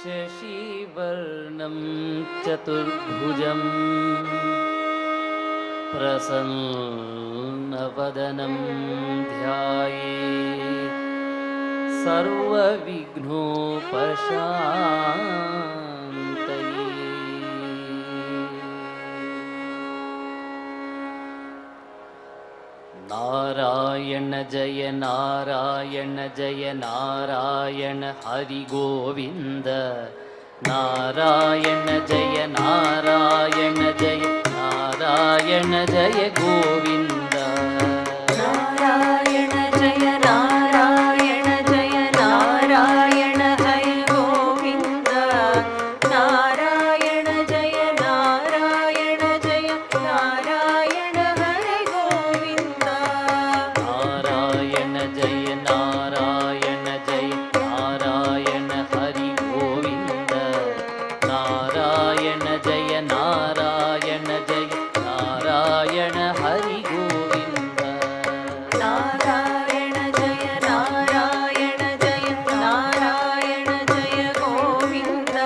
शशिवर्णं चतुर्भुजं प्रसन्नवदनं ध्यायेत् सर्वविघ्नोपशान्तये। नारायण जय नारायण जय नारायण हरि गोविंद। नारायण जय नारायण जय नारायण जय गोविंद। नारायण जय नारायण जय नारायण हरि गोविंद। नारायण जय नारायण जय नारायण हरि गोविंद। नारायण जय नारायण जय नारायण हरि गोविंद। नारायण जय नारायण जय नारायण हरि गोविंद। नारायण जय नारायण जय नारायण जय गोविंद।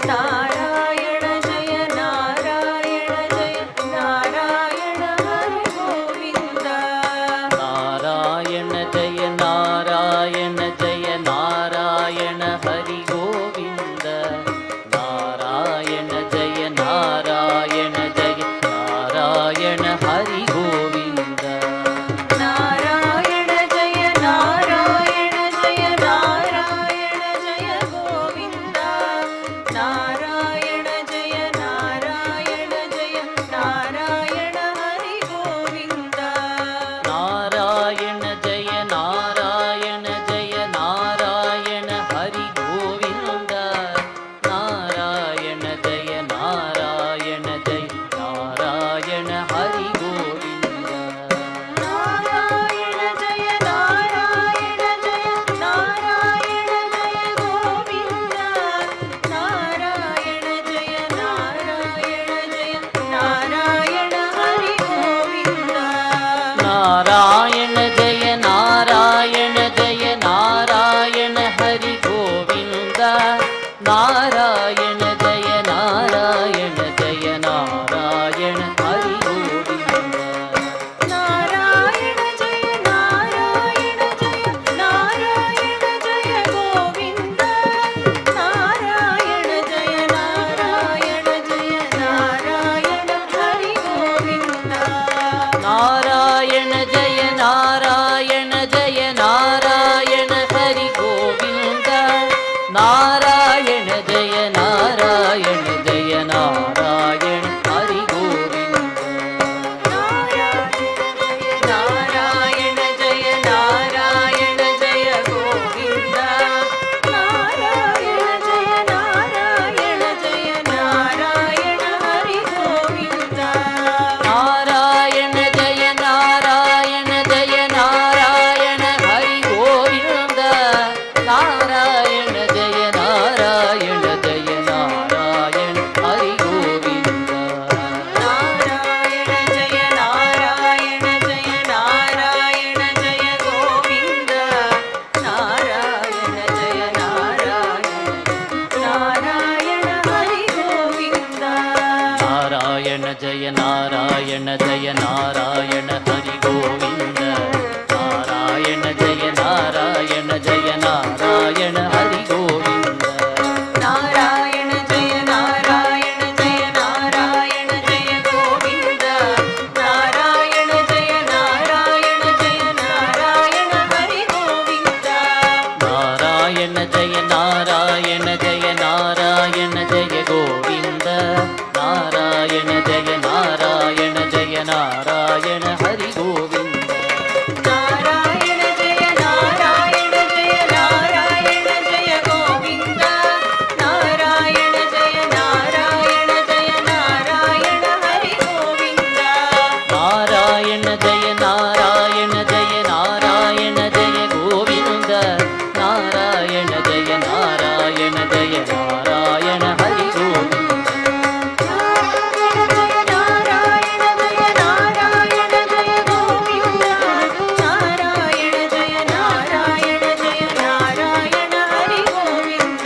नारायण जय नारायण जय नारायण हरि गोविंद। नारायण जय नारायण जय नारायण हरि गोविंद। नारायण जय नारायण जय नारायण हरि गोविंद। नारायण जय नारायण जय नारायण जय गोविंद। नारायण जय नारायण जय नारायण हरि गोविंद। नारायण जय नारायण जय नारायण हरि गोविंद। नारायण जय नारायण जय नारायण हरि गोविंद। नारायण जय नारायण जय नारायण जय गोविंद। नारायण जय नारायण जय नारायण हरि गोविंद। नारायण जय नारायण जय नारायण हरि गोविंद। नारायण जय नारायण जय नारायण हरि गोविंद। नारायण जय नारायण जय नारायण जय गोविंद। नारायण जय नारायण जय नारायण हरि गोविंद। नारायण जय नारायण जय नारायण हरि गोविंद। नारायण जय नारायण जय नारायण हरि गोविंद। नारायण जय नारायण जय गोविंद। नारायण जय नारायण जय नारायण हरि गोविंद। नारायण जय नारायण जय नारायण हरि गोविंद। नारायण जय नारायण जय नारायण हरि गोविंद। नारायण जय नारायण जय नारायण जय गोविंद। नारायण जय नारायण हरि गोविंद। नारायण जय नारायण जय नारायण हरि गोविंद। नारायण जय नारायण जय नारायण हरि गोविंद। नारायण जय नारायण जय नारायण जय गोविंद। नारायण जय नारायण जय नारायण हरि गोविंद। नारायण जय नारायण जय नारायण जय गोविंद। नारायण जय नारायण जय नारायण हरि गोविंद। नारायण जय नारायण जय नारायण जय गोविंद। नारायण जय नारायण जय नारायण हरि गोविंद। नारायण जय नारायण जय नारायण जय गोविंद। नारायण जय नारायण जय नारायण हरि गोविंद। नारायण जय नारायण जय गोविंद। नारायण जय नारायण जय नारायण हरि गोविंद।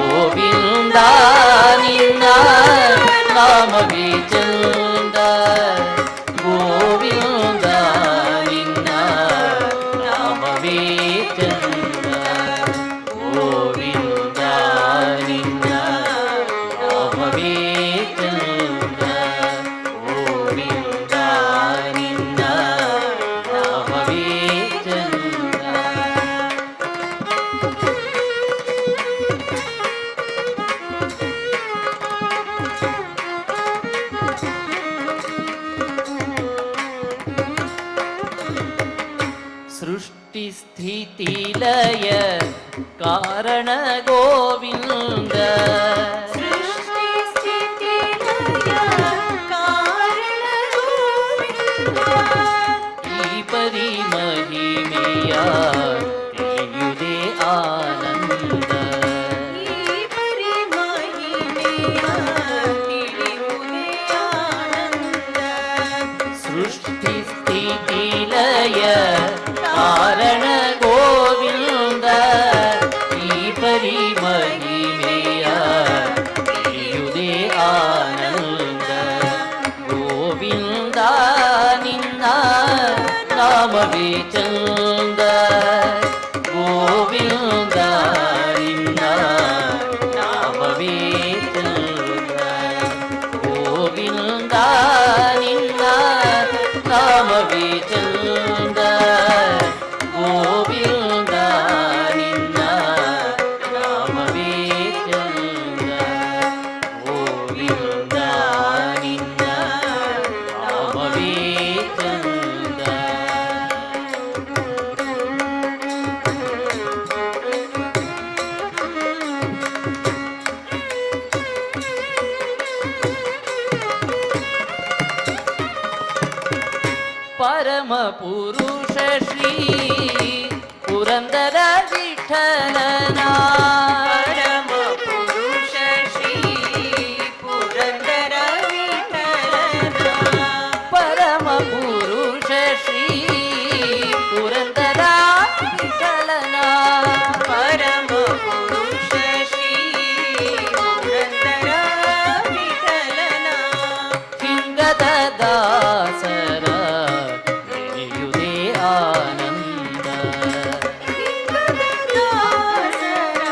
ಕಾರಣ ಗೋವಿಂದ ಸೃಷ್ಟಿ ಸ್ಥಿತಿ ಲಯ ಕಾರಣ ಗೋವಿಂದ ಈ ಪರಿ ಮಹಿಮೆಯ ತಿಳಿಯುವುದೇ ಆನಂದ ಈ ಪರಿ ಮಹಿಮೆಯ ತಿಳಿಯುವುದೇ ಆನಂದ ಸೃಷ್ಟಿ ಸ್ಥಿತಿ ಲಯ ಕಾರಣ ಗೋವಿಂದ ಈ ಪರಿ ಮಹಿಮೆಯ ತಿಳಿಯುವುದೇ ಆನಂದ ಗೋವಿಂದ ನಿನ್ನ ನಾಮವೇ ಚಂದ ಗೋವಿಂದ ನಿನ್ನ ನಾಮವೇ ಚಂದ ಗೋವಿಂದ ನಿನ್ನ ನಾಮವೇ ಚಂದ ಗೋವಿಂದ ನಿನ್ನ ನಾಮವೇ ಚಂದ ಗೋವಿಂದ ನಿನ್ನ ನಾಮವೇ ಚಂದ ಪರಮ ಪುರುಷ ಶ್ರೀ ಪುರಂದರ ವಿಠಲನ ಪರಮ ಪುರುಷ ಶ್ರೀ ಪುರಂದರ ವಿಠಲನ ಪರಮ ಪುರುಷ ಶ್ರೀ ಪುರಂದರ ವಿಠಲನ ಪರಮ ಪುರುಷ ಶ್ರೀ ಪುರಂದರ ವಿಠಲನ ಹಿಂಗದ ದಾಸರ ನೆನೆಯುವುದೇ ಆನಂದ ದಾಸರ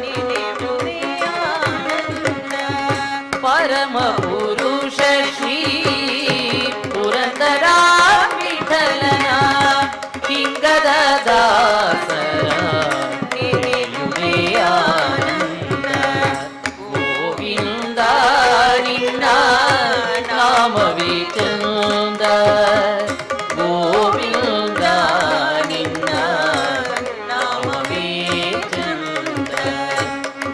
ನೆನೆಯುವುದೇ ಆನಂದ ಪರಮ ಪುರುಷ ಶ್ರೀ ಪುರಂದರ ವಿಠಲನ ಹಿಂಗದ ದಾಸರ ನೆನೆಯುವುದೇ ಆನಂದ ಗೋವಿಂದ ನಿನ್ನ ನಾಮವೇ ಚಂದ ಗೋವಿಂದ ನಿನ್ನ ನಾಮವೇ ಚಂದ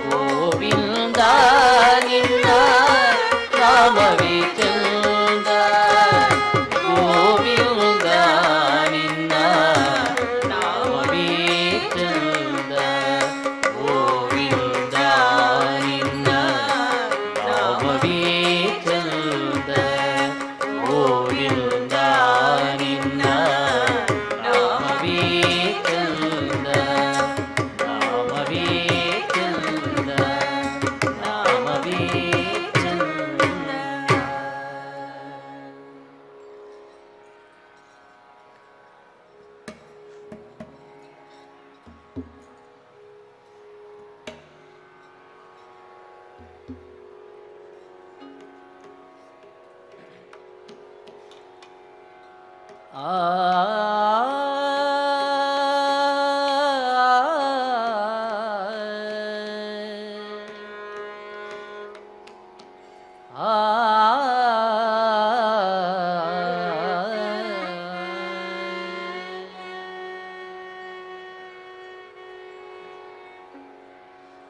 ಗೋವಿಂದ ನಿನ್ನ ನಾಮವೇ ಚಂದ ಗೋವಿಂದ ನಿನ್ನ ನಾಮವೇ ಚಂದ ಗೋವಿಂದ ನಿನ್ನ ನಾಮವೇ ಚಂದ ಗೋವಿಂದ ನಿನ್ನ ನಾಮವೇ ಚಂದ ನಾಮವೇ ಚಂದ ನಾಮವೇ ಚಂದ.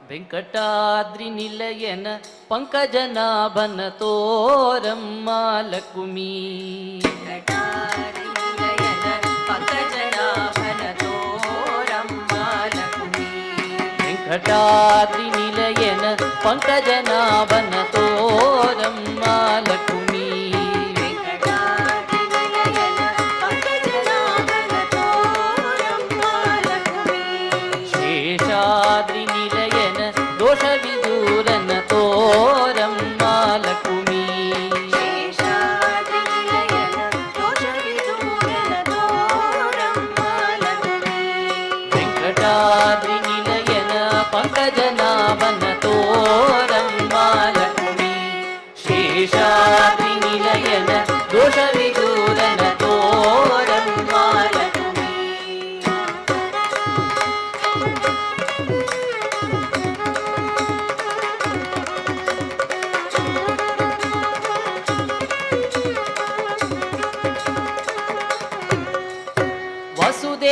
ವೆಂಕಟಾದ್ರಿ ನಿಲಯನ ಪಂಕಜನಾಭನ ತೋರಮ್ಮ ಲಕುಮಿ ನಿಲಯನ ಪಂಕಜನಾಭನ ತೋರಮ್ಮ ಲಕ್ಷ್ಮೀ ವೆಂಕಟಾದ್ರಿ ನಿಲಯನ ಪಂಕಜನಾಭನ ತೋರಮ್ಮ ಲಕುಮಿ ವೆಂಕಟಾದ್ರಿ ನಿಲಯನ ಪಂಕಜನಾಭನ ತೋರಮ್ಮ ಲಕ್ಷ್ಮೀ ಶೇಷಾದ್ರಿ ನಿಲಯನ ದೋಷವಿದೂರನ ತೋರಮ್ಮ ಲಕುಮಿ ಶೇಷಾದ್ರಿ ನಿಲಯನ ದೋಷವಿದೂರನ ತೋರಮ್ಮ ಲಕ್ಷ್ಮೀ ವೆಂಕಟಾದ್ರಿ ನಿಲಯನ ಪಂಕಜನಾಭನ ತೋರಮ್ಮ ಲಕುಮಿ ಶೇಷಾದ್ರಿ ನಿಲಯನ ದೋಷವಿದೂರನ ತೋರಮ್ಮ ಲಕುಮಿ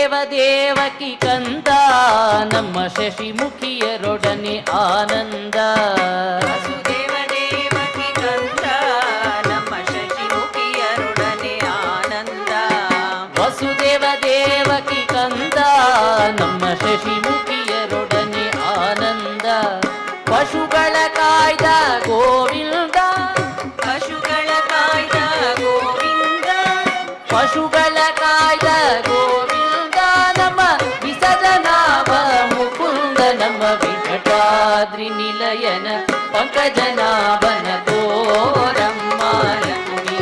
ವಸುದೇವ ದೇವಕಿ ಕಂದ ನಮ್ಮ ಶಶಿಮುಖಿಯರೊಡನೆ ಆನಂದ. ವಸುದೇವ ದೇವಕಿ ಕಂದ ನಮ್ಮ ಶಶಿಮುಖಿಯರೊಡನೆ ಆನಂದ. ವಸುದೇವ ದೇವಕಿ ಕಂದ ನಮ್ಮ ಶಶಿಮುಖಿಯರೊಡನೆ ಆನಂದ. ಪಶುಗಳ ಕಾಯ್ದ ಗೋವಿಂದ, ಪಶುಗಳ ಕಾಯ್ದ ಗೋವಿಂದ, ಪಶುಗಳ ಕಾಯ್ದ ಗೋವಿಂದ ನಮ್ಮ ವಿಸಜನಾಭ ಮುಕುಂದ. ನಮ್ಮ ವಿಕಟಾದ್ರಿ ನಿಲಯನ ಪಂಕಜನಾಭನ ತೋರಮ್ಮ ಲಕ್ಷ್ಮಿ.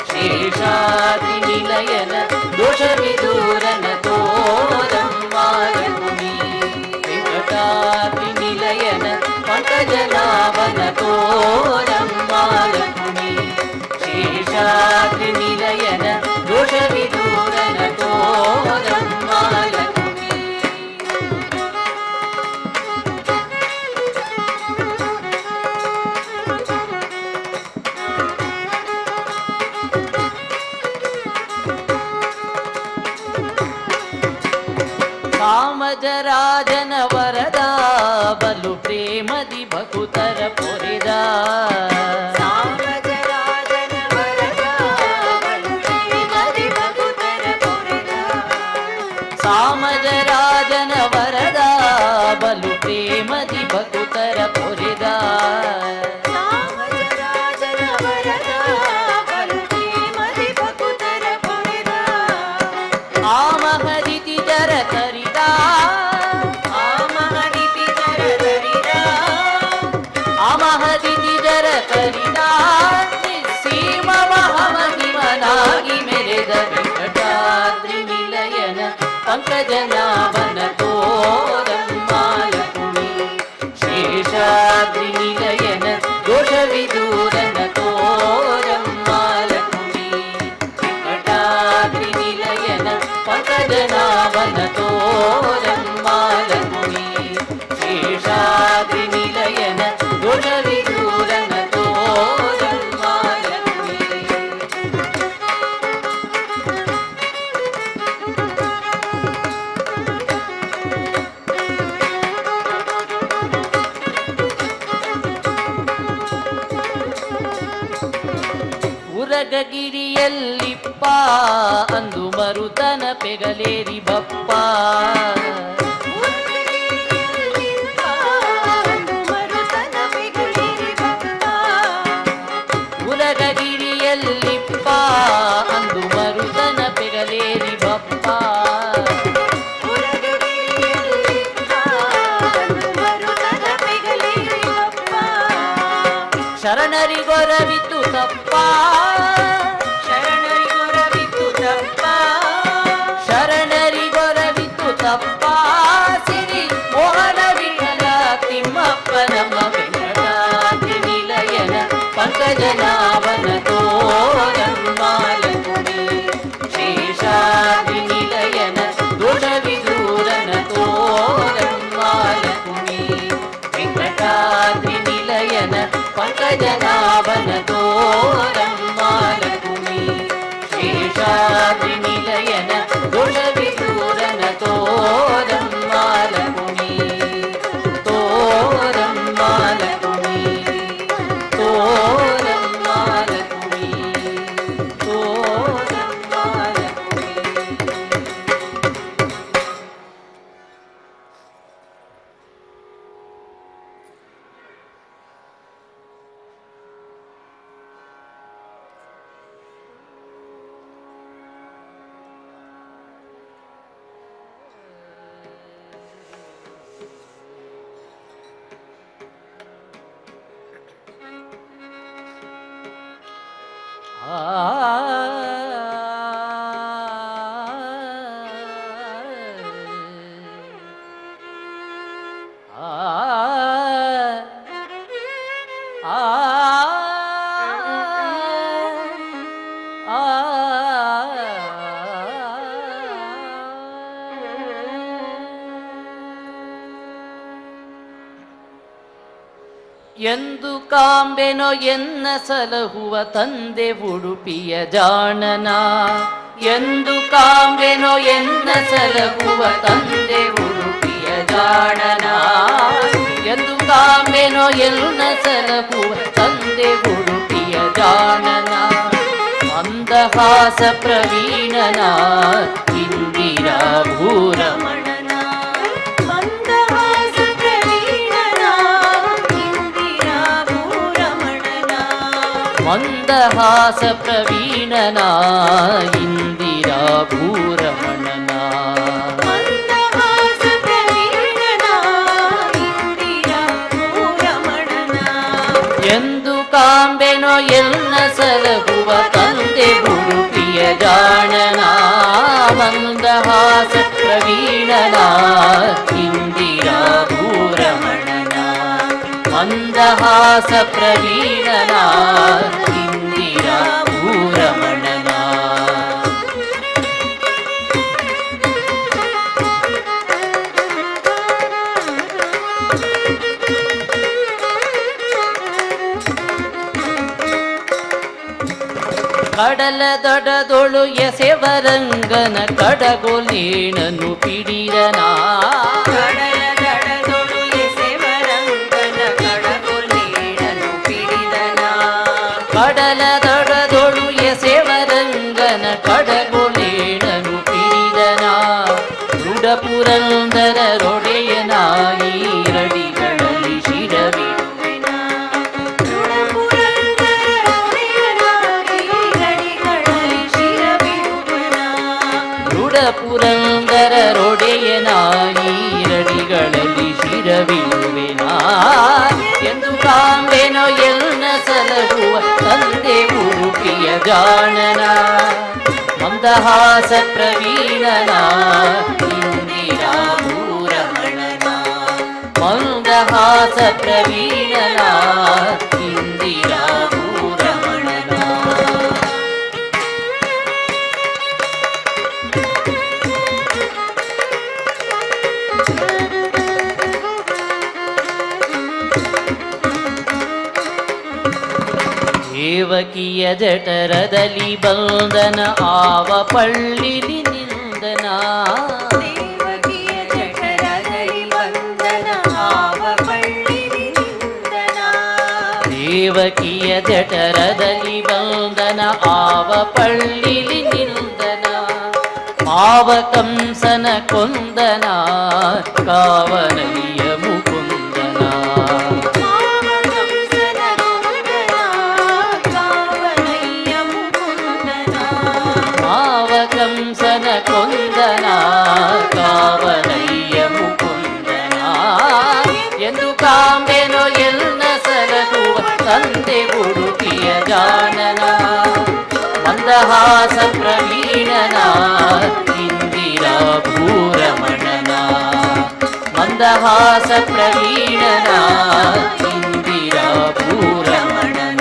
ಶೇಷಾದ್ರಿ ನಿಲಯನ ದೋಷವಿದೂರನ ತೋರಮ್ಮ ಲಕ್ಷ್ಮಿ. ವೆಂಕಟಾದ್ರಿ ನಿಲಯನ ಪಂಕಜನಾಭನ ತೋರಮ್ಮ ಲಕ್ಷ್ಮಿ. ಶೇಷಾದ್ರಿ ನಿಲಯನ ದೋಷವಿದೂರನ ತೋರಮ್ಮ ಲಕ್ಷ್ಮಿ. ಕಾಮಜರಾಜನ ವರದ ಬಲು ಪ್ರೇಮದಿ ಭಕುತರ ಪೊರೆದ. ಸಾಮಜರಾಜನ ವರದ ಬಲು ಪ್ರೇಮದಿ ಭಕುತರ ಪೊರೆದ. ಸಾಮಜರಾಜನ ವರದ ಬಲು ಪ್ರೇಮದಿ ಭಕುತರ ಪೊರೆದ. ಸಾಮಜರಾಜನ ವರದ ಬಲು ಪ್ರೇಮದಿ ಭಕುತರ ಪೊರೆದ. ಆಮಹದಿತಿ ಜರ ತರಿದ, ಆಮಹದಿತಿ ಜರದರಿದ. ಆಮಹದಿತಿ ಜರ ತರಿದ. ಸೀಮ ಮಹಮಹಿಮನಾಗಿ ಮೆರೆದ ವೆಂಕಟಾದ್ರಿ ನಿಲಯನ ಪಂಕಜನಾಭನ ತೋರಮ್ಮ ಲಕ್ಷ್ಮಿ. ಶೇಷಾದ್ರಿ ನಿಲಯನ ದೋಷವಿದೂರನ ತೋರಮ್ಮ ಲಕ್ಷ್ಮಿ. ವೆಂಕಟಾದ್ರಿ ನಿಲಯನ ಪಂಕಜನಾಭನ ತೋರಮ್ಮ ಲಕ್ಷ್ಮಿ. ಶೇಷಾದ್ರಿ ನಿಲಯನ ದೋಷವಿದೂರನ ತೋರಮ್ಮ ಲಕ್ಷ್ಮಿ. ಉರಗಗಿರಿಯಲ್ಲಿಪ್ಪ ಅಂದು ಮರುತನ ಪೆಗಲೇರಿ ಬಪ್ಪ. ಮರುತನ ಪೆಗಲೇರಿ ಬಪ್ಪ. ಉರಗಗಿರಿಯಲ್ಲಿಪ್ಪ ಅಂದು ಮರುತನ ಪೆಗಲೇರಿ ಬಪ್ಪ. ಮರುತನ ಪೆಗಲೇರಿ ಬಪ್ಪ. ಶರಣರಿಗೊರವಿತು ತಪ್ಪ, ಶರಣರಿಗೊರವಿತು ತಪ್ಪ. ಶರಣರಿಗೊರವಿತು ತಪ್ಪ. ಸಿರಿ ಮೋಹನ ವಿಠಲ ತಿಮ್ಮಪ್ಪ ನಮ್ಮ ವೆಂಕಟಾದ್ರಿ ನಿಲಯನ ಪಂಕಜನಾಭನ ತೋರಮ್ಮ ಲಕ್ಷ್ಮಿ. ಶೇಷಾದ್ರಿ ನಿಲಯನ ದೋಷವಿದೂರನ ತೋರಮ್ಮ ಲಕ್ಷ್ಮಿ. ವೆಂಕಟಾದ್ರಿ ನಿಲಯನ ಪಂಕಜನಾಭನ ತೋರಮ್ಮ ಲಕ್ಷ್ಮಿ. ಶೇಷಾದ್ರಿ ನಿಲಯನ ದೋಷವಿದೂರನ ತೋರಮ್ಮ ಲಕ್ಷ್ಮಿ. ತೋರಮ್ಮ ಲಕ್ಷ್ಮಿ. ತೋರಮ್ಮ ಲಕ್ಷ್ಮಿ. ತೋರಮ್ಮ ಲಕ್ಷ್ಮಿ. ಎಂದು ಕಾಂಬೆನೋ ಎನ್ನ ಸಲಹುವ ತಂದೆ ಉಡುಪಿಯ ಜಾಣನ, ಎಂದು ಕಾಂಬೆನೋ ಎನ್ನ ಸಲಹುವ ತಂದೆ ಉಡುಪಿಯ ಜಾಣನ ಎಂದು ಕಾಂಬೆನೋ ಎನ್ನ ಸಲಹುವ ತಂದೆ ಉಡುಪಿಯ ಜಾಣನ ಮಂದಹಾಸ ಪ್ರವೀಣನ ಇಂದಿರಾ ಭೂರಮಣನ ಮಂದಹಾಸ ಪ್ರವೀಣನ ಇಂದಿರಾ ಭೂರಮಣನ ಮಂದಹಾಸ ಪ್ರವೀಣನ ಇಂದಿರಾ ಭೂರಮಣನ ಮಂದಹಾಸ ಪ್ರವೀಣನ ಇಂದಿರಾ ಭೂರಮಣನ ಎಂದು ಕಾಂಬೆನೋ ಎನ್ನ ಸಲಹುವ ತಂದೆ ಉಡುಪಿಯ ಜಾಣನ ಮಂದಹಾಸ ಪ್ರವೀಣನ ಇಂದಿರಾ ಭೂರಮಣನ ಮಂದಹಾಸ ಪ್ರವೀಣನ ಇಂದಿರಾ ಭೂರಮಣನ ಕಡಲ ದಡದೊಳು ಎಸೆವರಂಗನ ಕಡಗೊಲೇಣನು ಪಿಡಿರನ ಕಡಲ ದಡದೊಳು ಎಸೆವರಂಗನ ಕಡಗೊಲೇಣನು ಪಿಡಿದನ ಕಡಲ ದಡದೊಳು ಎಸೆವರಂಗನ ಕಡಗೊಲೇಣನು ಪಿಡಿದನ ದೃಢ ಪುರಂದರ ರೊಡೆಯನ ಈರಡಿಗಳಲ್ಲಿ ಶಿರವಿಡುವೆನ ದೃಢ ಪುರಂದರ ರೊಡೆಯನ ಈರಡಿಗಳಲ್ಲಿ ಶಿರವಿಡುವೆನ ಎಂದು ಕಾಂಬೆನೋ ಎನ್ನ ಸಲಹುವ ತಂದೆ ಉಡುಪಿಯ ಜಾಣನ ಮಂದಹಾಸ ಪ್ರವೀಣನ ಇಂದಿರಾ ಭೂರಮಣನ ಮಂದಹಾಸ ಪ್ರವೀಣನ ಇಂದಿರಾ ಭೂರಮಣನ ದೇವಕಿಯ ಜಠರದಲ್ಲಿ ಬಂದನ ಆವ ಪಳ್ಳಿಲಿ ನಿಂದನ ದೇವಕಿಯ ಜಠರದಲ್ಲಿ ಬಂದನ ಆವ ಪಳ್ಳಿಲಿ ನಿಂದನ ದೇವಕಿಯ ಜಠರದಲ್ಲಿ ಬಂದನ ಆವ ಪಳ್ಳಿಲಿ ನಿಂದನ ಆವ ಕಂಸನ ಕೊಂದನ ಕಾವನಯ್ಯ ಮುಕುಂದನ ಆವ ಕಂಸನ ಕೊಂದನ ಕಾವನಯ್ಯ ಮುಕುಂದನ ಎಂದು ಕಾಂಬೆನೋ ಎನ್ನ ಸಲಹುವ ತಂದೆ ಉಡುಪಿಯ ಜಾಣನ ಮಂದಹಾಸ ಪ್ರವೀಣನ ಇಂದಿರಾ ಭೂರಮಣನ ಮಂದಹಾಸ ಪ್ರವೀಣನ ಇಂದಿರಾ ಭೂರಮಣನ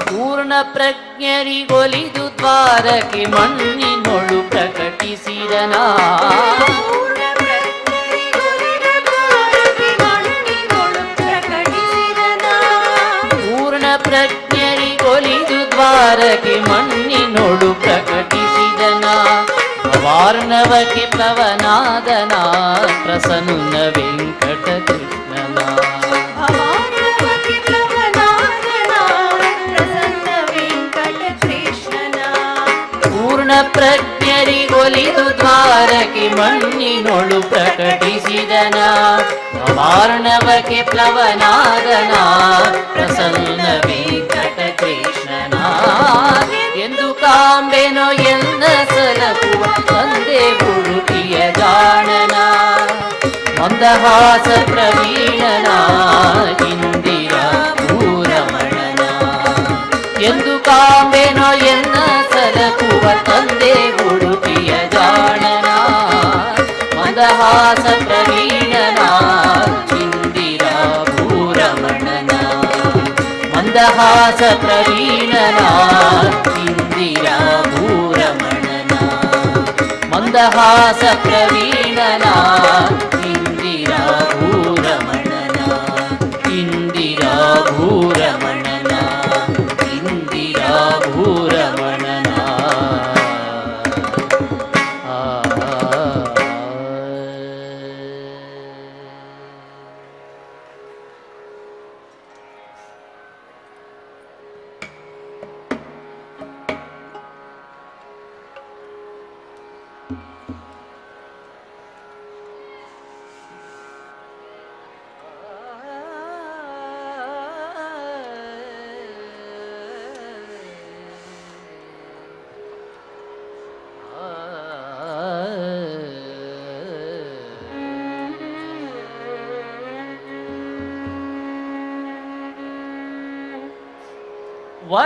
ಪೂರ್ಣ ಪ್ರಜ್ಞರಿಗೊಲಿದು ದ್ವಾರಕ್ಕೆ ಮಣ್ಣಿನೊಳು ಪ್ರಕಟಿಸಿದನ ಪೂರ್ಣ ಪ್ರಜ್ಞರಿಗೊಲಿದು ದ್ವಾರಕ್ಕೆ ಮಣ್ಣಿನೊಳು ಪ್ರಕಟಿಸಿದನ ವಾರ್ಣವಕ್ಕೆ ಪ್ಲವನಾದನ ಪ್ರಸನ್ನ ವೆಂಕಟ ಕೃಷ್ಣನ ಪೂರ್ಣ ಪ್ರಜ್ಞರಿಗೊಲಿದು ದ್ವಾರಕ್ಕೆ ಮಣ್ಣಿನೊಳು ಪ್ರಕಟಿಸಿದನ ವಾರ್ಣವಕ್ಕೆ ಪ್ಲವನಾದನ ಪ್ರಸನ್ನ ವೆಂಕಟ ಕೃಷ್ಣನ ಎಂದು ಕಾಂಬೆನೋ ಎನ್ನ ಸಲಹುವ ತಂದೆ ಉಡುಪಿಯ ಜಾಣನ ಮಂದಹಾಸ ಪ್ರವೀಣನ ಇಂದಿರಾ ಭೂರಮಣನ ಎಂದು ಕಾಂಬೆನೋ ಎನ್ನ ಸಲಹುವ ತಂದೆ ಉಡುಪಿಯ ಜಾಣನ ಮಂದಹಾಸ ಪ್ರವೀಣನ ಇಂದಿರಾ ಭೂರಮಣನ ಮಂದಹಾಸ ಪ್ರವೀಣನ ಇಂದಿರಾ ಭೂರಮಣನ ಮಂದ ಮಂದಹಾಸ ಪ್ರವೀಣನ ಇಂದಿರಾ ಭೂರಮಣನ ಇಂದಿರಾ ಭೂರಮಣನ ಇಂದಿರಾ ಭೂರಮಣನ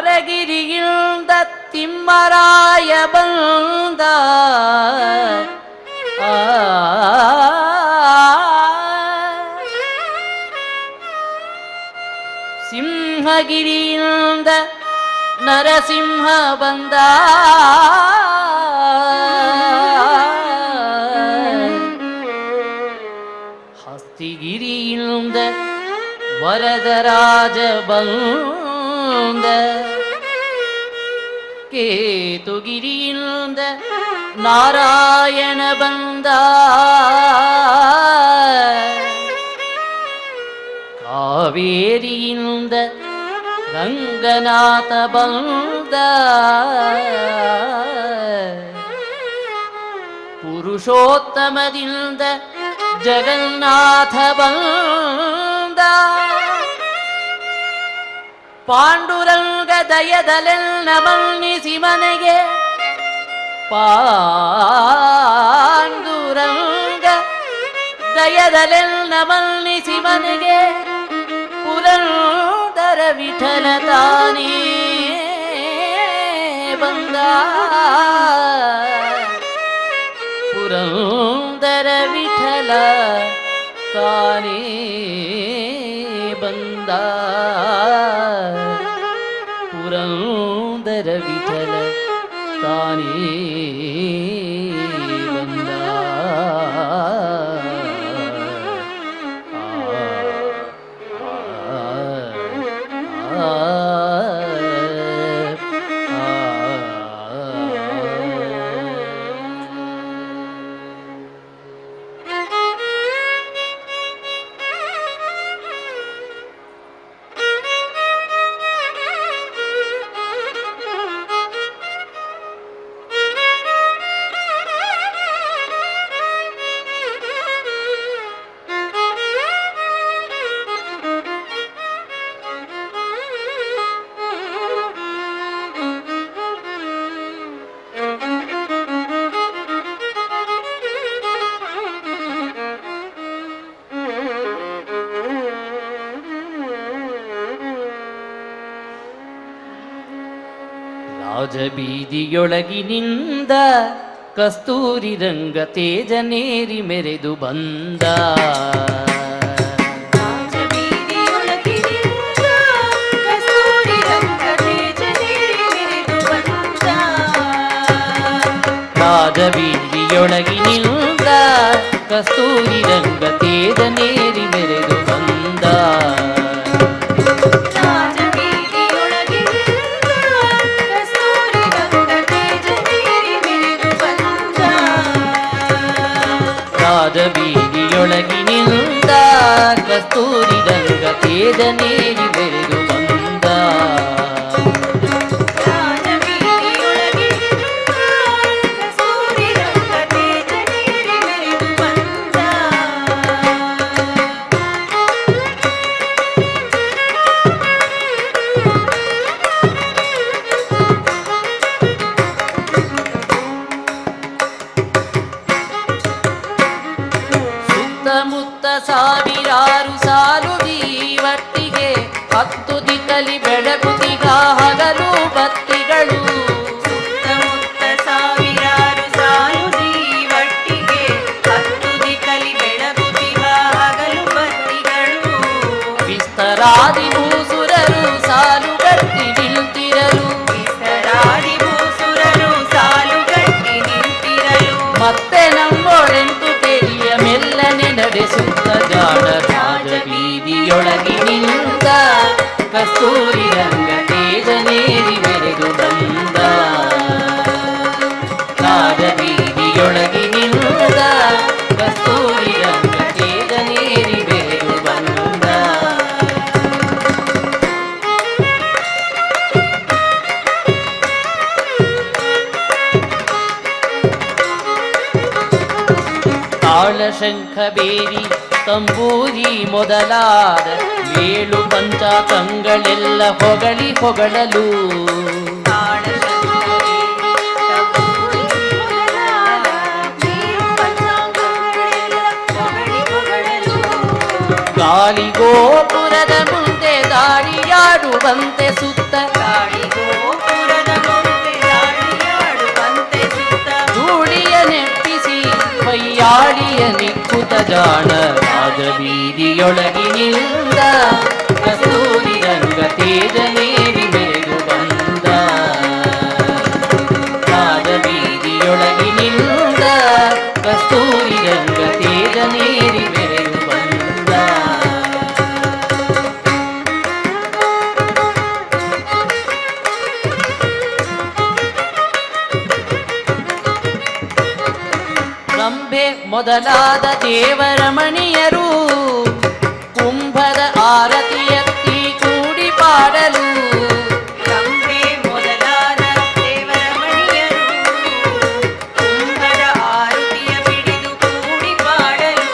ವರಗಿರಿಯಿಂದ ತಿಮ್ಮರಾಯ ಬಂದ ಸಿಂಹಗಿರಿಯಿಂದ ನರಸಿಂಹ ಬಂದ ಹಸ್ತಿಗಿರಿಯಿಂದ ವರದರಾಜ ಬಂದ ಕೇತುಗಿರಿಯಿಂದ ನಾರಾಯಣ ಬಂದ ಕಾವೇರಿಯಿಂದ ರಂಗನಾಥ ಬಂದ ಪುರುಷೋತ್ತಮದಿಂದ ಜಗನ್ನಾಥ ಬಂದ ಪಾಂಡುರಂಗ ದಯದಲೆಲ್ಲ ಮನ್ನಿಸಿ ಮನೆಗೆ ಪಾಂಡುರಂಗ ದಯದಲೆಲ್ಲ ಮನ್ನಿಸಿ ಮನೆಗೆ ಪುರಂದರ ವಿಠಲ ತಾನೇ ಬಂದ ಪುರಂದರ ವಿಠಲ ತಾನೇ ಬಂದ ಪುರಂದರ ವಿಠಲ ತಾನೇ ಬಂದ ರಾಜಬೀದಿಯೊಳಗಿನಿಂದ ಕಸ್ತೂರಿ ರಂಗ ತೇಜನೇರಿ ಮೆರೆದು ಬಂದ ರಾಜಬೀದಿಯೊಳಗಿನಿಂದ ಕಸ್ತೂರಿ ರಂಗ ತೇಜನೇರಿ ಮೆರೆದು ಬಂದ ರಾಜಬೀದಿಯೊಳಗಿನಿಂದ ಕಸ್ತೂರಿ ರಂಗ ತೇಜನೇರಿ ಬೆರೆದು ಬಂದ ಸುತ್ತಮುತ್ತ ಸಾವಿರಾರು ಸಾಲು ಒಟ್ಟಿಗೆ ಶಂಖಬೇರಿ ತಂಬೂರಿ ಮೊದಲಾದ 7 ಪಂಚಾಂಗಗಳೆಲ್ಲ ಹೊಗಳಿ ಹೊಗಳಲು ತಾಳ ಶಂಕರಿ ತಂಬೂರಿ ಮೊದಲಾದ 7 ಪಂಚಾಂಗಗಳೆಲ್ಲ ಹೊಗಳಿ ಹೊಗಳಲು ಗಾಳಿ ಗೋಪುರದ ಮುಂದೆ ದಾಳಿಯಾಡುವಂತೆ ಸುತ್ತ ಗಾಳಿ ಗೋಪುರದ ಮುಂದೆ ದಾಳಿಯಾಡುವಂತೆ ಸುತ್ತ ಧೂಳಿಯ ನೆಪ್ಪಿಸಿ ಪಯ್ಯಾಳಿಯ ನಿಕ್ಕುತ ಜಾಣ ರಾಜಬೀದಿಯೊಳಗಿನಿಂದ ಕಸ್ತೂರಿ ರಂಗ ತೇಜ ಮೇರಿ ಮೆರೆದು ಬಂದ ರಾಜಬೀದಿಯೊಳಗಿನಿಂದ ಕಸ್ತೂರಿ ರಂಗ ತೇಜ ಮೇರಿ ಮೆರೆದು ಬಂದ ರಂಭೆ ಮೊದಲಾದ ದೇವರ ಮಣಿಯರು ಕುಂಭದ ಆರತಿ ಎತ್ತಿ ಕೂಡಿ ಪಾಡಲು ರಂಭೆ ಮೊದಲಾದ ದೇವರ ಮಣಿಯರು ಕುಂಭದ ಆರತಿಯ ಹಿಡಿದು ಕೂಡಿ ಪಾಡಲು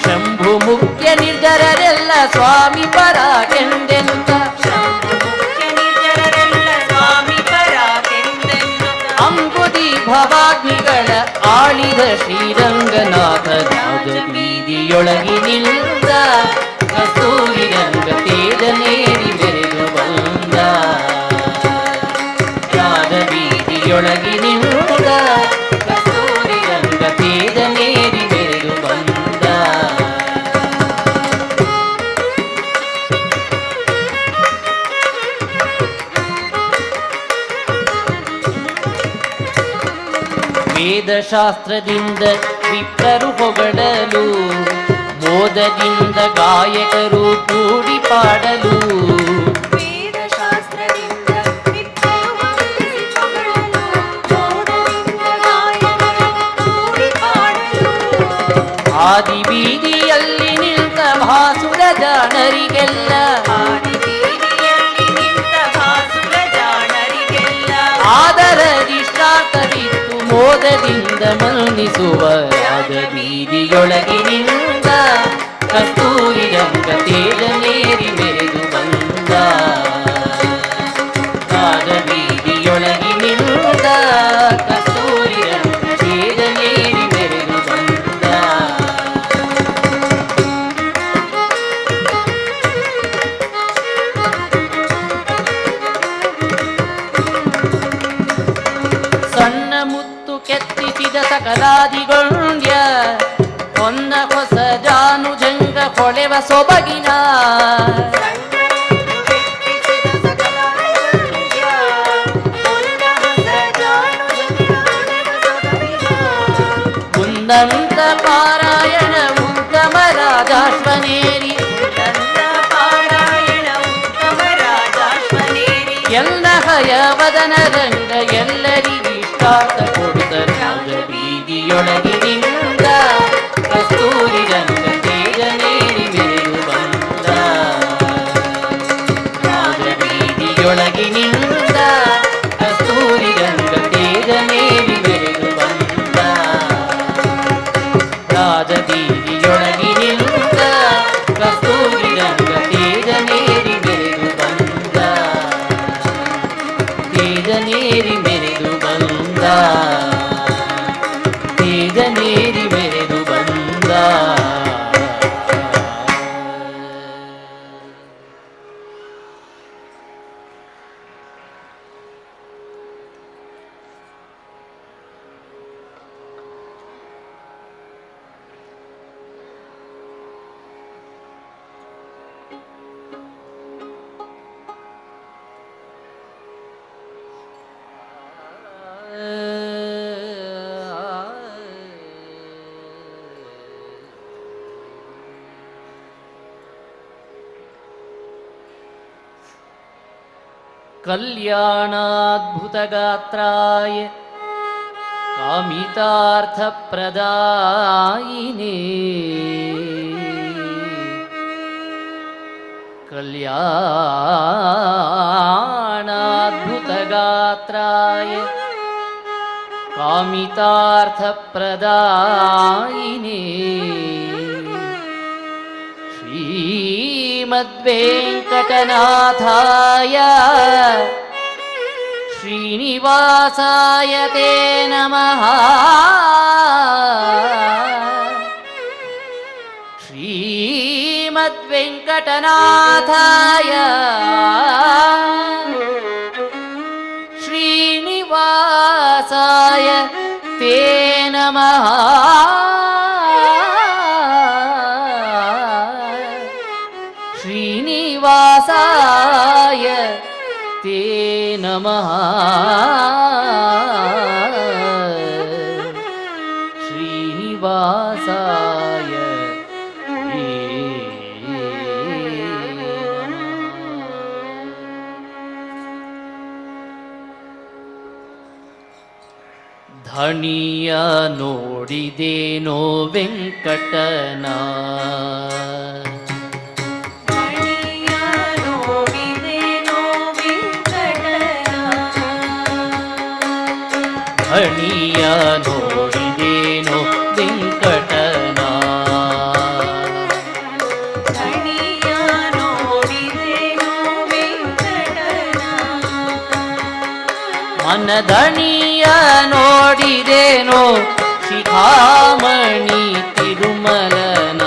ಶಂಭು ಮುಖ್ಯ ನಿರ್ಜರರೆಲ್ಲ ಸ್ವಾಮಿ ಪರ ಎಂದೆನ್ನುತ್ತ ಶಂಭು ಮುಖ್ಯ ನಿರ್ಜರರೆಲ್ಲ ಸ್ವಾಮಿ ಪರಾಗೆಂದೆನ್ನುತ್ತ ಅಂಬುದಿ ಭವಾಗ್ನಿಗಳ ಆಳಿದ ಶ್ರೀರಂಗನಾಥ ರಾಜಬೀದಿಯೊಳಗಿನಿಂದ ಕಸ್ತೂರಿ ರಂಗ ತೇಜ ನೇರಿ ಮೆರೆದು ಬಂದ ರಾಜಬೀದಿಯೊಳಗಿನಿಂದ ಕಸ್ತೂರಿ ರಂಗ ತೇಜ ನೇರಿ ಮೆರೆದು ಬಂದ ವೇದಶಾಸ್ತ್ರದಿಂದ ವಿಪ್ರರು ಹೊಗಳಲು ಮೋದದಿಂದ ಗಾಯಕರು ಕೂಡಿ ಪಾಡಲು ವೇದಶಾಸ್ತ್ರದಿಂದ ವಿಪ್ರರು ವಂದಿಸಿ ಹೊಗಳಲು ಮೋದದಿಂದ ಗಾಯಕರು ಕೂಡಿ ಪಾಡಲು ಆದಿ ಬೀದಿಯಲ್ಲಿ ನಿಂತ ಭಾಸುರ ಜಾಣರಿಗೆಲ್ಲ ಆದಿಬೀದಿಯಲ್ಲಿ ನಿಂತ ಭಾಸುರ ಜಾಣರಿಗೆಲ್ಲ ಆದರದಿಷ್ಟಾರ್ಥವಿತ್ತು ಮೋದದಿಂದ ಮನ್ನಿಸುವ ರಾಜಬೀದಿಯೊಳಗಿನಿಂದ ಕಸ್ತೂರಿ ರಂಗ ತೇಜ ನೇರಿ ಮೆರೆದು ಬಂದ ರಾಜಬೀದಿಯೊಳಗಿನಿಂದ ಕಸ್ತೂರಿ ರಂಗ ತೇಜ ನೇರಿ ಮೆರೆದು ಬಂದ ಸಣ್ಣ ಮುತ್ತು ಕೆತ್ತಿಸಿದ ಸಕಲಾದಿಗೊಂಡ್ಯ ಹೊನ್ನ ಹೊಸ ಜಾನು ಜಂಗ ಹೊಳೆವ ಸೊಬಗಿನ ಕುಂದಂತ ಪಾರಾಯಣ ಉತ್ತಮ ರಾಜಾಶ್ವನೇರಿ ಎಲ್ಲ ಹಯವದನ ರಂಗ ಎಲ್ಲರಿಗಿಷ್ಟಾರ್ಥ ಕೊಡುತ್ತ ರಾಜಬೀದಿಯೊಳಗಿನಿಂದ ಕಸ್ತೂರಿ ರಂಗ ತೇಜ ನೇರಿ ಮೆರೆದು ಬಂದ ರಾಜಬೀದಿಯೊಳಗಿನಿಂದ ಕಸ್ತೂರಿ ರಂಗ ತೇಜ ನೇರಿ ಮೆರೆದು ಬಂದ ರಾಜಬೀದಿಯೊಳಗಿನಿಂದ ಕಸ್ತೂರಿ ರಂಗ ತೇಜ ನೇರಿ ಮೆರೆದು ಬಂದ ತೇಜ ನೇರಿ ಮೆರೆದು ಬಂದ ತೇಜ ನೇರಿ ಮೆರೆದು ಬಂದ कल्याणाद्भुतगात्राय कामितार्थप्रदायिने कल्याणाद्भुतगात्राय अमितार्थप्रदायिने श्रीमद्वेङ्कटनाथाय श्रीनिवासाय ते नमः। श्रीमद्वेङ्कटनाथाय श्रीनिवासाय ते नमः। श्रीनिवासाय ते नमः। श्रीनिवासाय ते नमः। धಣಿಯ ನೋಡಿದೇನೋ ವೆಂಕಟನ ಧಣಿಯ ನೋಡಿದೇನೋ ವೆಂಕಟನ ಧಣಿಯ ನೋಡಿದೇನೋ ವೆಂಕಟನ ಮನ ಧಣಿಯ ನೋಡಿದೇನೋ ಶಿಖಾಮಣಿ ತಿರುಮಲನ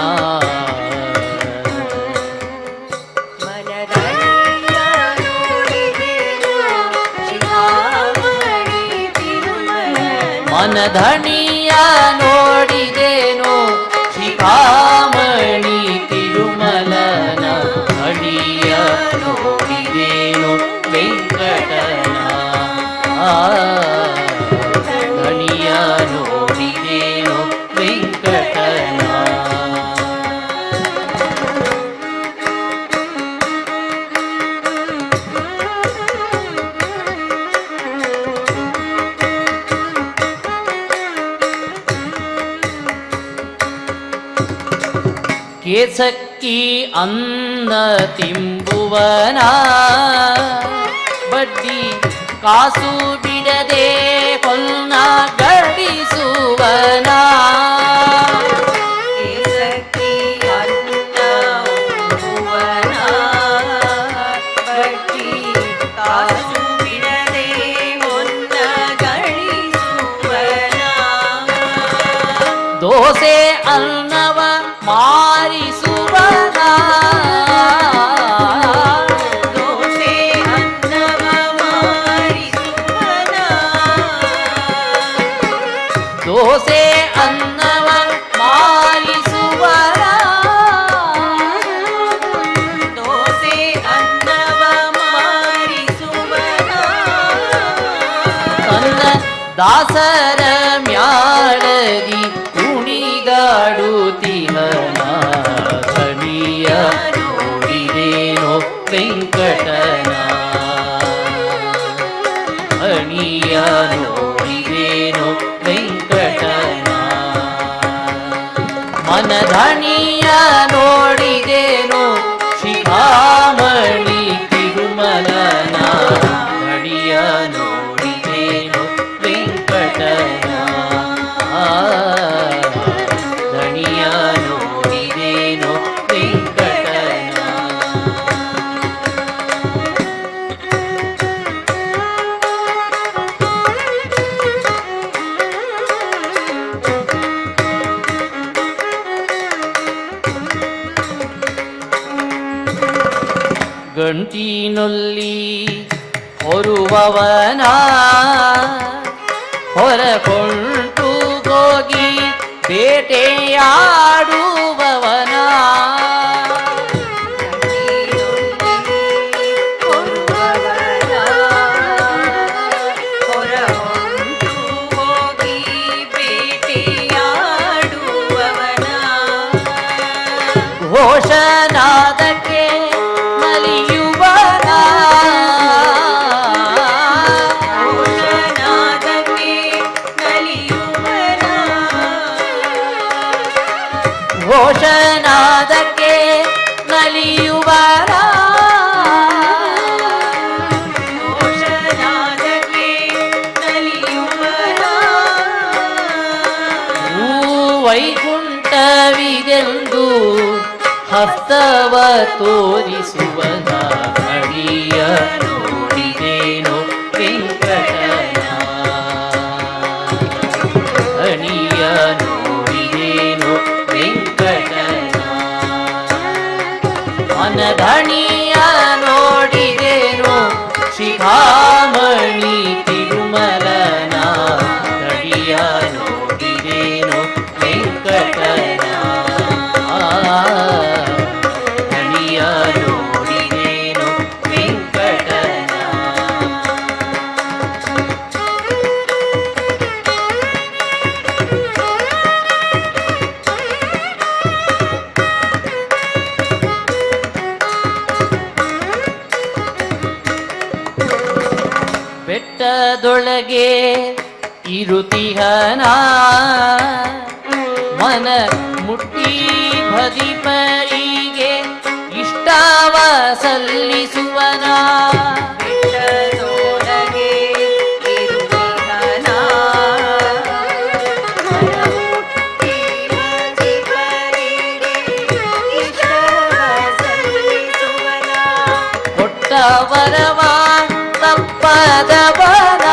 ಮನಧಣಿಯ ನೋಡಿದೇನೋ ಶಿಖಾಮಣಿ ತಿರುಮಲನ ಹಣಿಯ ನೋಡಿದೇನೋ ವೆಂಕಟನ ಹಣಿಯ ನೋಡಿದೇನೋ ವೆಂಕಟನ ಕೇಸಕ್ಕಿ ಅನ್ನ ತಿಂಬುವನ ಬಡ್ಡಿ ಕಾಸು ಬಿಡದೆ ಕೊನ್ನ ಗಳಿಸುವನ ಕೇಸಕ್ಕಿ ಅನ್ನ ಉಂಬುವನ ಬಡ್ಡಿ ಕಾಸು ಬಿಡದೆ ಹೊನ್ನ ಗಳಿಸುವನ ದೋಸೆ ಅನ್ನವ ಮಾರಿಸುವನ ದೋಸೆ ಅನ್ನವ ಮಾರಿಸುವನ ದೋಸೆ ಅನ್ನವ ಮಾರಿಸುವನ ದೋಸೆ ಅನ್ನವ ಮಾರಿಸುವನ ತನ್ನ ದಾಸರ ಮ್ಯಾಳದಿ ಕುಣಿದಾಡುತ್ತಿಹನ ಧಣಿಯ ನೋಡಿದೇನೋ ವೆಂಕಟನ ಧಣಿಯ ನೋಡಿದೇನೋ ವೆಂಕಟನ ಮನ ಧಣಿಯ ನೋಡಿದೇನೋ ಶಿಖಾಮಣಿ ತಿರುಮಲನ ಧಣಿಯ ನೋಡಿದೇನೋ ವೆಂಕಟನ ಧಣಿಯ ನೋಡಿದೇನೋ ವೆಂಕಟನ ಗಂಟಿನೊಲ್ಲಿ ಹೊರುವವನ ಹೊರಕೊಂಡು ಹೋಗಿ ಬೇಟೆಯಾಡುವವನ ಹೊರುವವನ ಹೊರಹೊಂಟು ಹೋಗಿ ಬೇಟೆಯಾಡುವವನ ಘೋಷನಾದಕ್ಕೆ ನಲಿಯುವನ ಘೋಷನಾದಕ್ಕೆ ನಲಿಯುವನ ಘೋಷಣ ಹಸ್ತವ ತೋರಿಸುವನ ಅಡಿಯ ನೋಡಿದೇನೋ ವೆಂಕಟನ ಅಣಿಯ ನೋಡಿದೇನೋ ವೆಂಕಟನ ಮನಧಣಿಯ ನೋಡಿದೇನೋ ಶಿಖಾಮಣಿ ತಿರುಮಲನ ಅಡಿಯ ನೋಡಿದೇನೋ ವೆಂಕಟನ ಅಣಿಯ ನೋಡಿದೇನೋ ವೆಂಕಟನ ಬೆಟ್ಟದೊಳಗೆ ಇರುತಿಹನ ಮನ ಮುಟ್ಟಿ ಭದಿಪರಿಗೆ ಇಷ್ಟವ ಸಲ್ಲಿಸುವನ ಬೆಟ್ಟದೊಳಗೆ ಇರುವಿಹನ ಮನಮುಟ್ಟಿ ಭಜಿಪರಿಗೆ ಇಷ್ಟವ ಸಲ್ಲಿಸುವನ ಕೊಟ್ಟ ವರವ ತಪ್ಪದವನ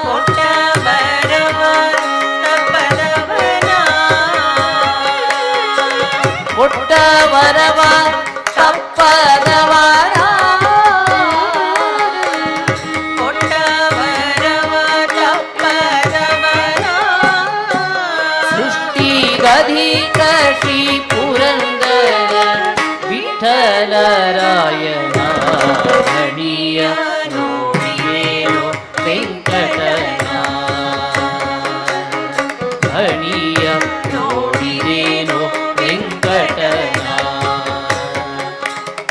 ಕೊಟ್ಟ ವರವ ತಪ್ಪದವನ ಕೊಟ್ಟ ವರವ ತಪ್ಪದವನ ಕೊಟ್ಟ ವರವ ತಪ್ಪದವನ ಸೃಷ್ಟಿಗಧಿಕ ಶ್ರೀ ಪುರಂದರ ವಿಠಲರಾಯನ ಧಣಿಯ ನೋಡಿದೇನೋ ವೆಂಕಟನ ಧಣಿಯ ನೋಡಿದೇನೋ ವೆಂಕಟನ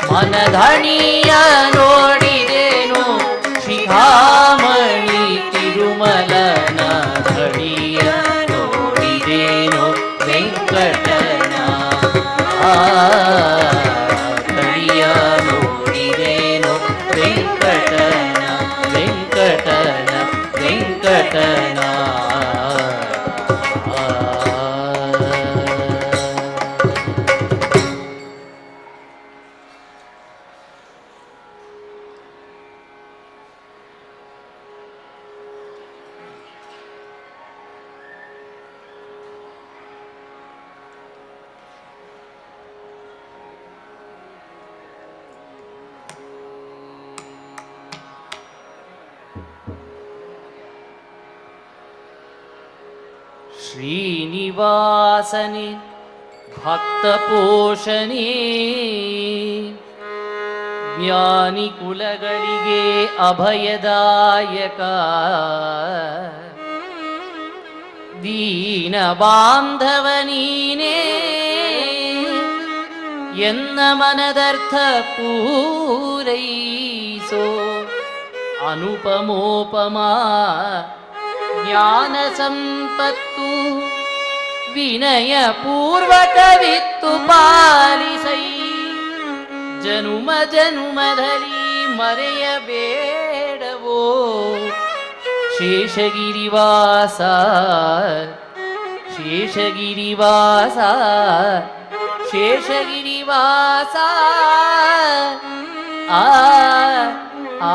ಮನಧಣಿಯ ನೋಡಿದೇನೋ ಶಿಖಾಮಣಿ ತಿರುಮಲನ ಧಣಿಯ ನೋಡಿದೇನೋ ವೆಂಕಟನ ಧಣಿಯ ನೋಡಿದೇನೋ ವೆಂಕಟನ ವೆಂಕಟನ ವೆಂಕಟನ ಶ್ರೀನಿವಾಸನೆ ಭಕ್ತಪೋಷಣೆ ಜ್ಞಾನಿ ಕುಲಗಳಿಗೆ ಅಭಯದಾಯಕ ದೀನ ಬಾಂಧವ ನೀನೇ ಎನ್ನ ಮನದರ್ಥ ಪೂರೈಸೋ ಅನುಪಮೋಪಮ ಜ್ಞಾನ ಸಂಪತ್ತು ವಿನಯ ಪೂರ್ವಕವಿತ್ತು ಪಾಲಿಸೈ ಜನುಮ ಜನುಮಧಲಿ ಮರೆಯಬೇಡವೋ ಶೇಷಗಿರಿವಾಸ ಶೇಷಗಿರಿವಾಸ ಶೇಷಗಿರಿವಾಸ ಆ ಆ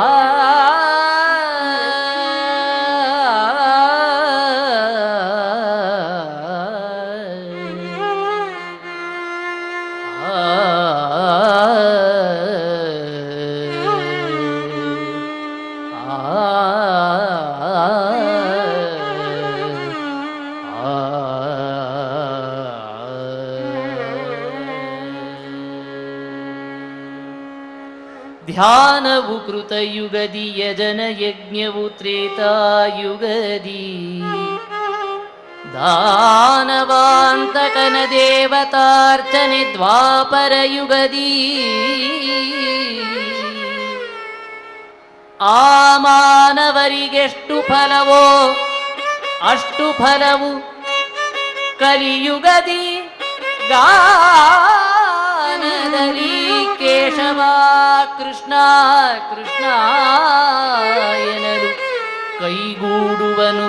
ಧ್ಯಾನವು ಕೃತಯುಗದಿ ಯಜನ ಯಜ್ಞವು ತ್ರೇತಾಯುಗದಿ ದಾನವಾಂತಕನ ದೇವತಾರ್ಚನೆ ದ್ವಾಪರಯುಗದಿ ಆ ಮಾನವರಿಗೆಷ್ಟು ಫಲವೋ ಅಷ್ಟು ಫಲವು ಕಲಿಯುಗದಿ ಗಾನದಲ್ಲಿ ಕೇಶವ ಕೃಷ್ಣ ಕೃಷ್ಣ ಎನ್ನಲು ಕೈಗೂಡುವನು